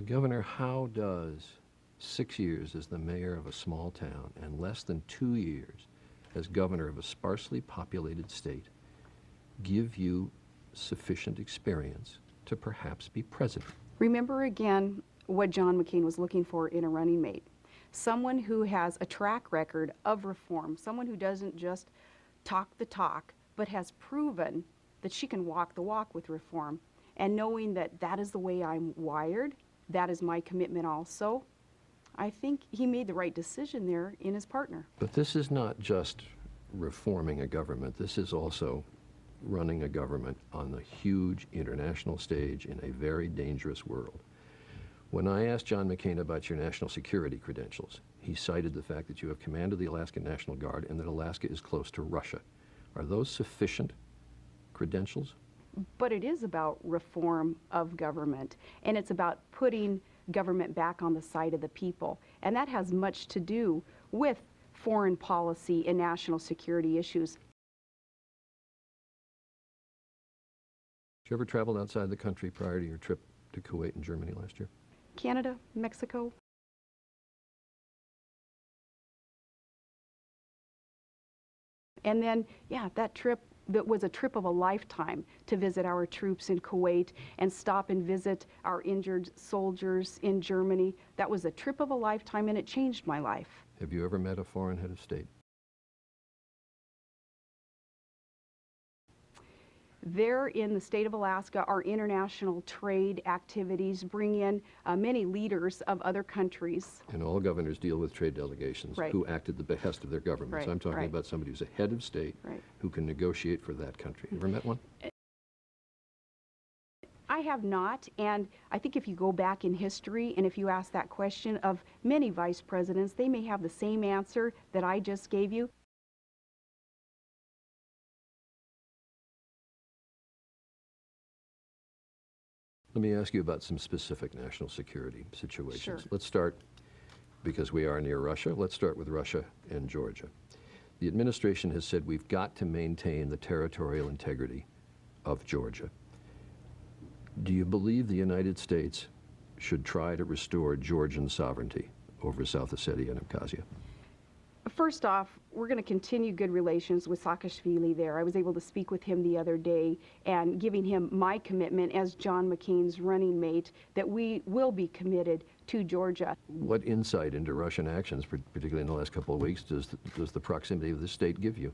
Governor, how does 6 years as the mayor of a small town and less than 2 years as governor of a sparsely populated state give you sufficient experience to perhaps be president? Remember again what John McCain was looking for in a running mate. Someone who has a track record of reform, someone who doesn't just talk the talk, but has proven that she can walk the walk with reform. And knowing that that is the way I'm wired, that is my commitment also, I think he made the right decision there in his partner. But this is not just reforming a government. This is also running a government on the huge international stage in a very dangerous world. When I asked John McCain about your national security credentials, he cited the fact that you have command of the Alaskan National Guard and that Alaska is close to Russia. Are those sufficient credentials? But it is about reform of government, and it's about putting government back on the side of the people. And that has much to do with foreign policy and national security issues. Did you ever travel outside the country prior to your trip to Kuwait and Germany last year? Canada, Mexico. And then, yeah, that trip that was a trip of a lifetime to visit our troops in Kuwait and stop and visit our injured soldiers in Germany. That was a trip of a lifetime, and it changed my life. Have you ever met a foreign head of state? There in the state of Alaska, our international trade activities bring in many leaders of other countries. And all governors deal with trade delegations who act at the behest of their governments. I'm talking about somebody who's a head of state who can negotiate for that country. Ever met one? I have not, and I think if you go back in history and if you ask that question of many vice presidents, they may have the same answer that I just gave you. Let me ask you about some specific national security situations. Sure. Let's start, because we are near Russia, let's start with Russia and Georgia. The administration has said we've got to maintain the territorial integrity of Georgia. Do you believe the United States should try to restore Georgian sovereignty over South Ossetia and Abkhazia? First off, we're going to continue good relations with Saakashvili there. I was able to speak with him the other day and giving him my commitment as John McCain's running mate that we will be committed to Georgia. What insight into Russian actions, particularly in the last couple of weeks, does the proximity of the state give you?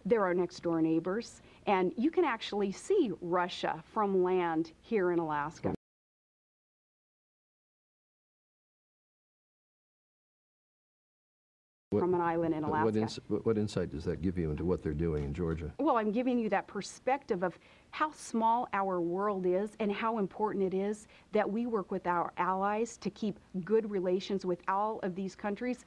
They're our next door neighbors, and you can actually see Russia from land here in Alaska. From an island in Alaska. What insight does that give you into what they're doing in Georgia? Well, I'm giving you that perspective of how small our world is and how important it is that we work with our allies to keep good relations with all of these countries.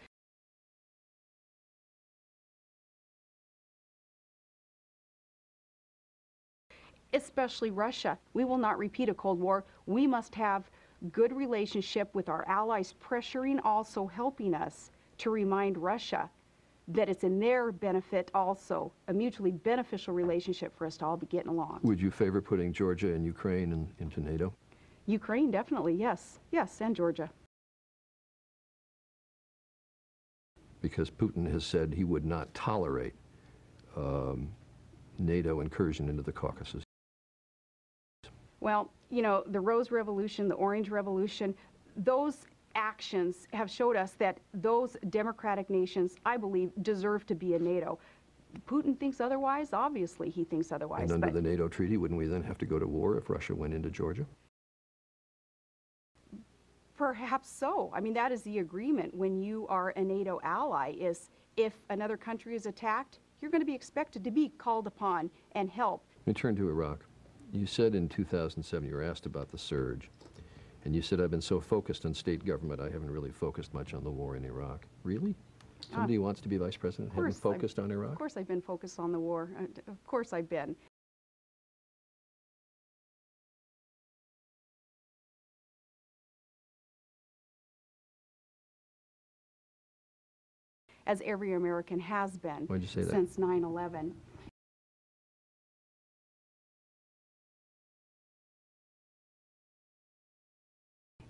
Especially Russia. We will not repeat a Cold War. We must have good relationship with our allies, pressuring, also helping us to remind Russia that it's in their benefit also, a mutually beneficial relationship for us to all be getting along. Would you favor putting Georgia and Ukraine into NATO? Ukraine, definitely, yes. Yes, and Georgia. Because Putin has said he would not tolerate NATO incursion into the Caucasus. Well, you know, the Rose Revolution, the Orange Revolution, those actions have showed us that those democratic nations, I believe, deserve to be in NATO. Putin thinks otherwise. Obviously, he thinks otherwise. And under the NATO treaty, wouldn't we then have to go to war if Russia went into Georgia? Perhaps so. I mean, that is the agreement when you are a NATO ally, is if another country is attacked, you're going to be expected to be called upon and help. Let me turn to Iraq. You said in 2007, you were asked about the surge, and you said, I've been so focused on state government, I haven't really focused much on the war in Iraq. Really? Somebody who wants to be vice president hasn't focused on Iraq? Of course I've been focused on the war. Of course I've been. As every American has been. Why'd you say that? Since 9/11.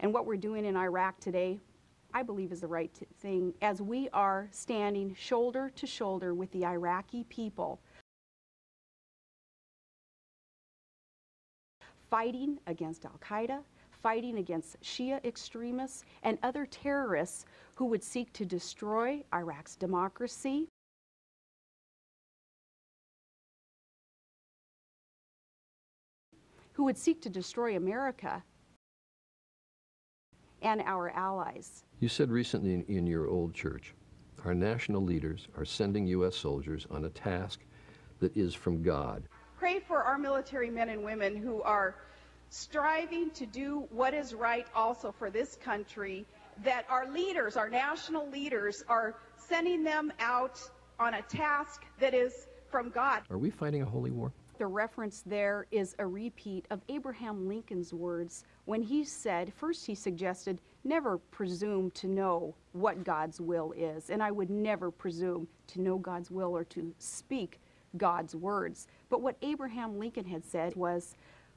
And And what we're doing in Iraq today, I believe, is the right thing, as we are standing shoulder to shoulder with the Iraqi people, fighting against al-Qaeda, fighting against Shia extremists and other terrorists who would seek to destroy Iraq's democracy, who would seek to destroy America and our allies. You said recently in your old church, our national leaders are sending U.S. soldiers on a task that is from God. Pray for our military men and women who are striving to do what is right also for this country, that our leaders, our national leaders, are sending them out on a task that is from God. Are we fighting a holy war? The reference there is a repeat of Abraham Lincoln's words when he said, first he suggested, never presume to know what God's will is. And I would never presume to know God's will or to speak God's words. But what Abraham Lincoln had said was,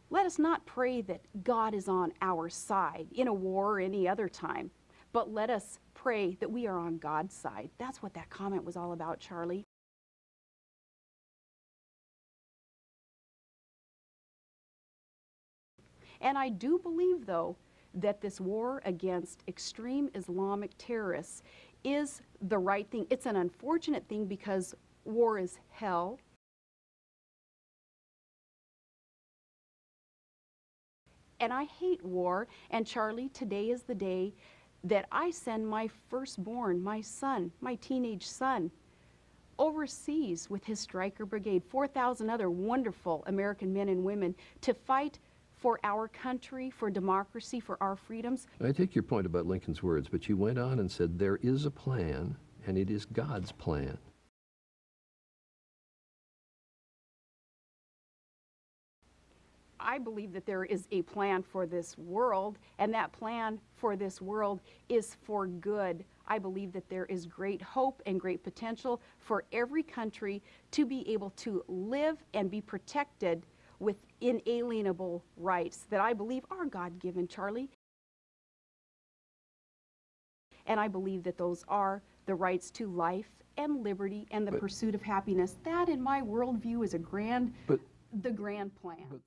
let us not pray that God is on our side in a war or any other time, but let us pray that we are on God's side. That's what that comment was all about, Charlie. And I do believe, though, that this war against extreme Islamic terrorists is the right thing. It's an unfortunate thing because war is hell. And I hate war. And Charlie, today is the day that I send my firstborn, my son, my teenage son, overseas with his Stryker Brigade, 4,000 other wonderful American men and women to fight for our country, for democracy, for our freedoms. I take your point about Lincoln's words, but you went on and said there is a plan, and it is God's plan. I believe that there is a plan for this world, and that plan for this world is for good. I believe that there is great hope and great potential for every country to be able to live and be protected with inalienable rights that I believe are God-given, Charlie. And I believe that those are the rights to life and liberty and the pursuit of happiness. That, in my worldview, is the grand plan.